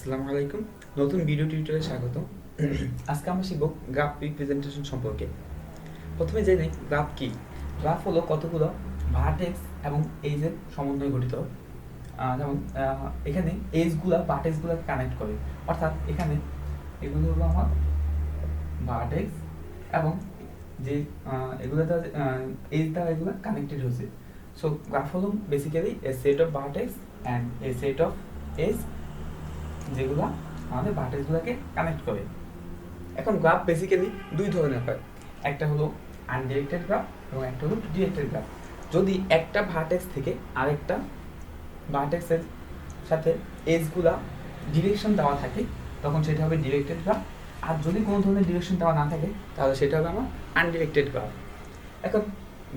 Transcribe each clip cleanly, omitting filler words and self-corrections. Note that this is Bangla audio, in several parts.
আসসালামু আলাইকুম। নতুন ভিডিও টিউটোরিয়ালে স্বাগত। আজকে আমরা শিখব গ্রাফ রিপ্রেজেন্টেশন সম্পর্কে। প্রথমে জেনে নিই গ্রাফ কি। গ্রাফ হলো কতগুলো ভার্টেক্স এবং এজের সমন্বয়ে গঠিত। যেমন এখানে এজগুলা ভার্টেক্সগুলোকে কানেক্ট করে, অর্থাৎ এখানে এগুলো হলো আমার ভার্টেক্স এবং যে এগুলো দ্বারা এজ দ্বারা এগুলো কানেক্টেড হয়েছে। সো গ্রাফ হলো basically a set of vertex and a set of edge যেগুলো আমাদের ভার্টেক্সগুলোকে কানেক্ট করে। এখন গ্রাফ বেসিক্যালি দুই ধরনের হয়, একটা হলো আনডিরেক্টেড গ্রাফ এবং একটা হলো ডিরেক্টেড গ্রাফ। যদি একটা ভার্টেক্স থেকে আরেকটা ভার্টেক্সের সাথে এজগুলা ডিরেকশন দেওয়া থাকে তখন সেটা হবে ডিরেক্টেড গ্রাফ, আর যদি কোনো ধরনের ডিরেকশন দেওয়া না থাকে তাহলে সেটা হবে আমার আনডিরেক্টেড গ্রাফ। এখন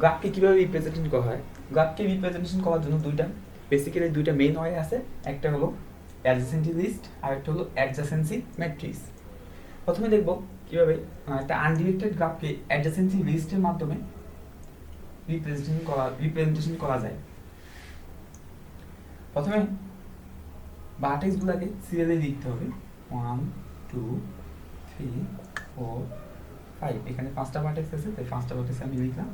গ্রাফকে কীভাবে রিপ্রেজেন্টেশন করা হয়? গ্রাফকে রিপ্রেজেন্টেশন করার জন্য বেসিক্যালি দুইটা মেইন ওয়ে আছে। একটা হলো অ্যাডজেসেন্সি লিস্ট আর একটা হলো অ্যাডজেসেন্সি ম্যাট্রিক্স। প্রথমে দেখব কিভাবে একটা আনডিরেক্টেড গ্রাফকে অ্যাডজেসেন্সি লিস্টের মাধ্যমে রিপ্রেজেন্টেশন করা যায়। প্রথমে ভার্টেক্সগুলোকে সিরিয়ালে লিখতে হবে 1 2 3 4 5। এখানে 5টা ভার্টেক্স আছে, তাই 5টা ভার্টেক্স আমি লিখলাম।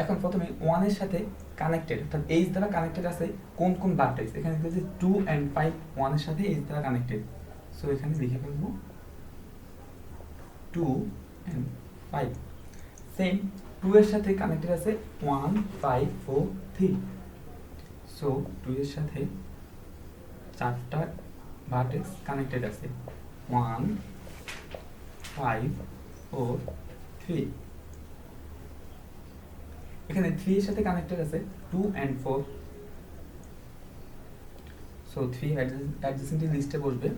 এখন প্রথমে 1 এর সাথে কানেক্টেড, অর্থাৎ এইচ দ্বারা কানেক্টেড আছে কোন কোন ভার্টেক্স। এখানে দেখতেছি 2 and 5 1 এর সাথে এইচ দ্বারা কানেক্টেড। সো এখানে লিখে ফেলবো 2 and 5। সেম 2 এর সাথে কানেক্টেড আছে 1 5 4 3। সো 2 এর সাথে 4টা ভার্টেক্স কানেক্টেড আছে 1 5 4 3। এখানে 3 এর সাথে কানেক্টেড আছে 2 and 4। সো 3 অ্যাডজেসেন্ট লিস্টে বসবে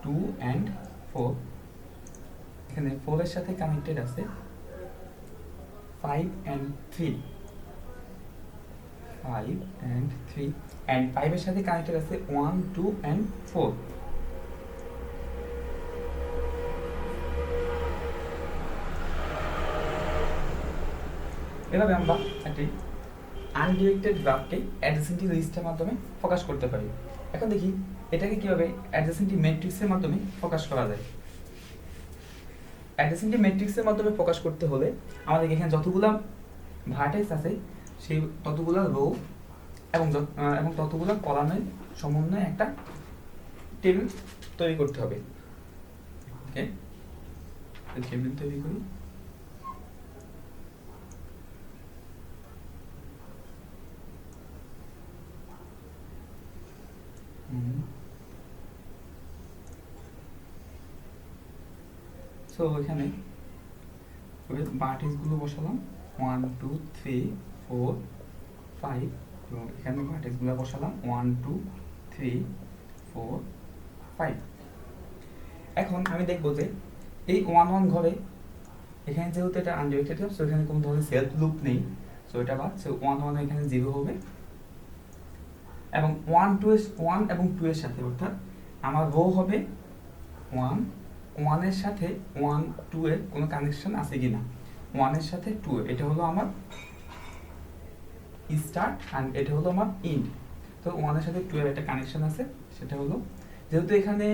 2 and 4। এখানে 4 এর সাথে কানেক্টেড আছে 5 and 3। 5 and 3 and 5 এর সাথে কানেক্টেড আছে 1 2 and 4। এভাবে আমরা একটি আনডিরেক্টেড গ্রাফকে অ্যাডজেসেন্টি লিস্টের মাধ্যমে প্রকাশ করতে পারি। এখন দেখি এটাকে কিভাবে অ্যাডজেসেন্টি ম্যাট্রিক্সের মাধ্যমে প্রকাশ করা যায়। অ্যাডজেসেন্টি ম্যাট্রিক্সের মাধ্যমে প্রকাশ করতে হলে আমাদের এখানে যতগুলো ভার্টেক্স আছে সেই ততগুলো রো এবং ততগুলো কলামের সমন্বয়ে একটা টেবিল তৈরি করতে হবে। ওকে, টেবিল তৈরি করি। সো এখানে ভার্টেক্সগুলো বসালাম 1 2 3 4 5 এবং এখানে ভার্টেক্সগুলো বসালাম 1 2 3 4 5। এখন আমি দেখব যে এই 1 1 ঘরে এখানে যেহেতু এটা আনডিরেক্টেড গ্রাফ, সো এখানে কোনো ধরনের সেলফ লুপ নেই। সো এটা বাদ, সো 1 1 এখানে 0 হবে এবং 1 2 1 এবং 2 এর সাথে, অর্থাৎ আমার রো হবে 1 1 এর সাথে 1 2 এর কোনো কানেকশন আছে কিনা। 1 এর সাথে 2 এটা হলো আমার স্টার্ট আর এটা হলো আমার এন্ড। তো 1 এর সাথে 2 এর একটা কানেকশন আছে, সেটা হলো যেহেতু এখানে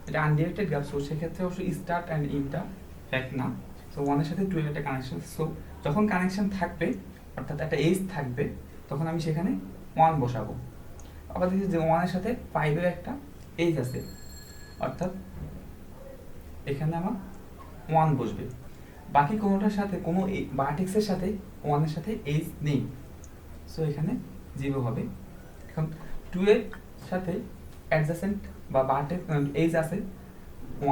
এটা আনডিরেক্টেড গ্রাফ, সো সেক্ষেত্রে অবশ্যই স্টার্ট অ্যান্ড এন্ডটা ফ্যাক্ট না। সো 1 এর সাথে 2 এর একটা কানেকশন। সো যখন কানেকশন থাকবে, অর্থাৎ একটা এজ থাকবে, তখন আমি সেখানে 1 বসাবো। আবার দেখি যে 1 এর সাথে 5 এর একটা এজ আছে, অর্থাৎ এখানে আমার 1 বসবে। বাকি কোনোটার সাথে কোনো ভার্টেক্সের সাথে 1 এর সাথে এজ নেই, সো এখানে 0 হবে। এখন 2 এর সাথে অ্যাডজেসেন্ট বা ভার্টেক্স এজ আছে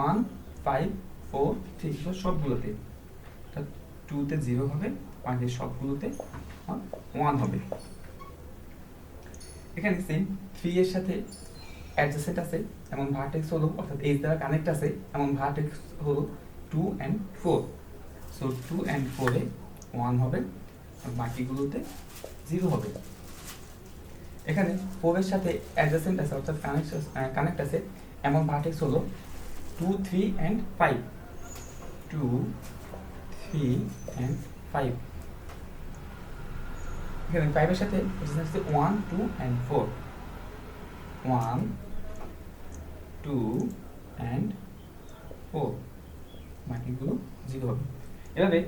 1 5 4 3, তো সবগুলোতে, অর্থাৎ 2 তে 0 হবে, বাকি সবগুলোতে 1 হবে। এখানে সেম 3 এর সাথে অ্যাডজেসেন্ট আছে এমন ভার্টেক্স হলো, অর্থাৎ এজ দ্বারা কানেক্ট আছে এমন ভার্টেক্স হলো 2 and 4। সো 2 and 4 এ 1 হবে আর বাকিগুলোতে 0 হবে। এখানে 4 এর সাথে অ্যাডজেসেন্ট আছে, অর্থাৎ কানেক্ট আছে এমন ভার্টেক্স হলো 2 3 and 5। 2 3 and 5। এখানে 5 এর সাথে অ্যাডজেসেন্ট আছে 1 2 and 4। 1 2 এভাবে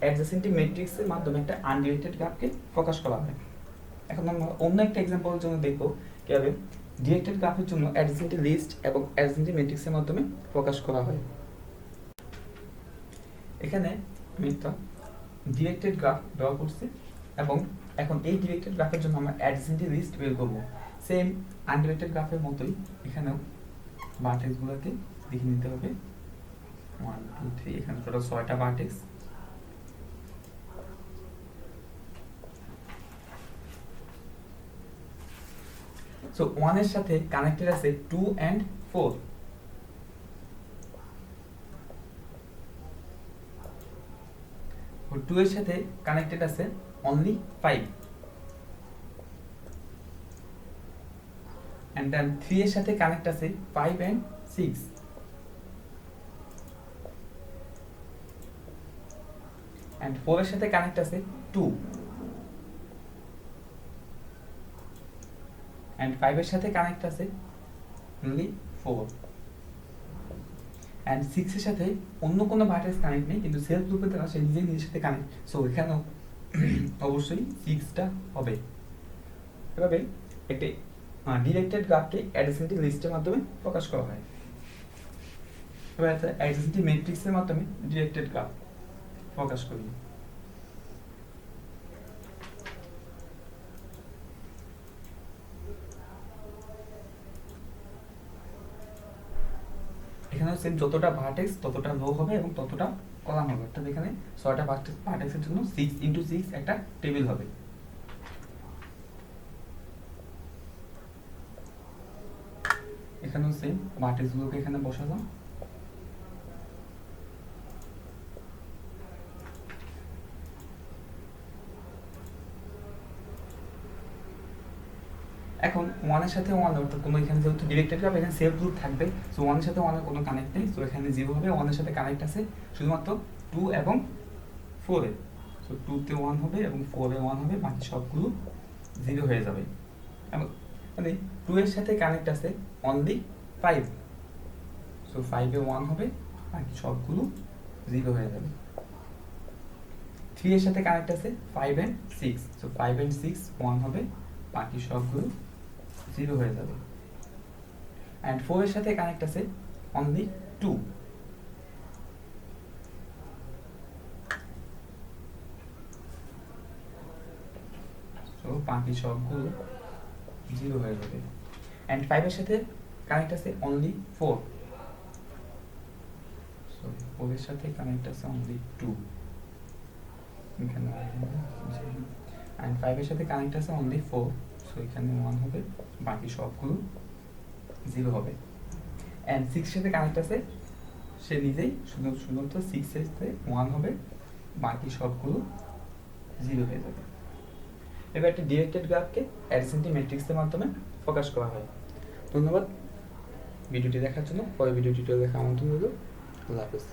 অ্যাডজেসেন্টি ম্যাট্রিক্সের মাধ্যমে একটা আনডিরেক্টেড গ্রাফকে প্রকাশ করা হয়। এখন আমরা অন্য একটা এক্সাম্পলের জন্য দেখবো কিভাবে ডিরেক্টেড গ্রাফের জন্য অ্যাডজেসেন্টি লিস্ট এবং অ্যাডজেসেন্টি ম্যাট্রিক্সের মাধ্যমে প্রকাশ করা হয়। এখানে আমি একটা ডিরেক্টেড গ্রাফ ড্র করছি এবং এখন এই ডিরেক্টেড গ্রাফের জন্য আমরা অ্যাডজেসেন্টি লিস্ট বের করবো। সেম আনডিরেক্টেড গ্রাফের মতোই এখানেও ভার্টেক্সগুলোকে দেখে নিতে হবে। 1 2 3 এখানে টোটাল 6টা ভার্টেক্স। সো 1 এর সাথে কানেক্টেড আছে 2 and 4। और 2 এর সাথে কানেক্টেড আছে only 5 and then 3 এর সাথে কানেক্ট আছে 5 and 6 and 4 এর সাথে কানেক্ট আছে 2 and 5 এর সাথে কানেক্ট আছে only 4 and 6 এর সাথে অন্য কোনো ভার্টেক্স কানেক্ট নেই, কিন্তু সেলফ লুপের দ্বারা সে নিজেই নিজের সাথে কানেক্ট। সো এখানেও অবশ্যই 6টা হবে। এভাবে একটি ডিরেক্টেড গ্রাফকে অ্যাডজেসেন্টি লিস্টের মাধ্যমে প্রকাশ করা হয়। এবার অ্যাডজেসেন্টি ম্যাট্রিক্সের মাধ্যমে ডিরেক্টেড গ্রাফ প্রকাশ করি। এখানে সেম যতটা ভার্টেক্স ততটা রো হবে এবং ততটা কলাম হবে, অর্থাৎ এখানে 6টা ভার্টেক্সের জন্য 6 × 6 একটা টেবিল হবে। এখানেও সেম ভার্টেক্সগুলোকে এখানে বসালাম। এখন 1 এর সাথে 1 অর্থাৎ কোনো এখানে যেহেতু ডিরেক্টেড গ্রাফ এখানে সেলফ লুপ থাকবে, সো 1 এর সাথে 1 এর কোনো কানেক্ট নেই, সো এখানে 0 হবে। 1 এর সাথে কানেক্ট আছে শুধুমাত্র 2 এবং 4 এ, সো 2 তে 1 হবে এবং 4 এ 1 হবে, বাকি সবগুলো 0 হয়ে যাবে। এবং মানে 2 এর সাথে কানেক্ট আছে অনলি 5, সো 5 এ 1 হবে, বাকি সবগুলো 0 হয়ে যাবে। 3 এর সাথে কানেক্ট আছে 5 and 6, সো 5 and 6 1 হবে, বাকি সবগুলো 0 হয়ে যাবে। and 4 এর সাথে কানেক্ট আছে only 2, সো বাকি সবগুলো 0 হয়ে যাবে। and 5 এর সাথে কানেক্ট আছে only 4, সো 4 এর সাথে কানেক্ট আছে only 2, এখানে and 5 এর সাথে কানেক্ট আছে only 4, সো এখানে 1 হবে, বাকি সবগুলো 0 হবে। and 6 এর সাথে কানেক্ট আছে সে নিজেই শুধুমাত্র 6 এর সাথে 1 হবে, বাকি সবগুলো 0 হয়ে যাবে। এবার একটা ডিরেক্টেড গ্রাফকে অ্যাডজেসেন্টি ম্যাট্রিক্সের মাধ্যমে প্রকাশ করা হয়। ধন্যবাদ ভিডিওটি দেখার জন্য। পরে ভিডিও টিউটোরিয়াল দেখা আমন্ত্রণ রইল। আল্লাহ হাফেজ।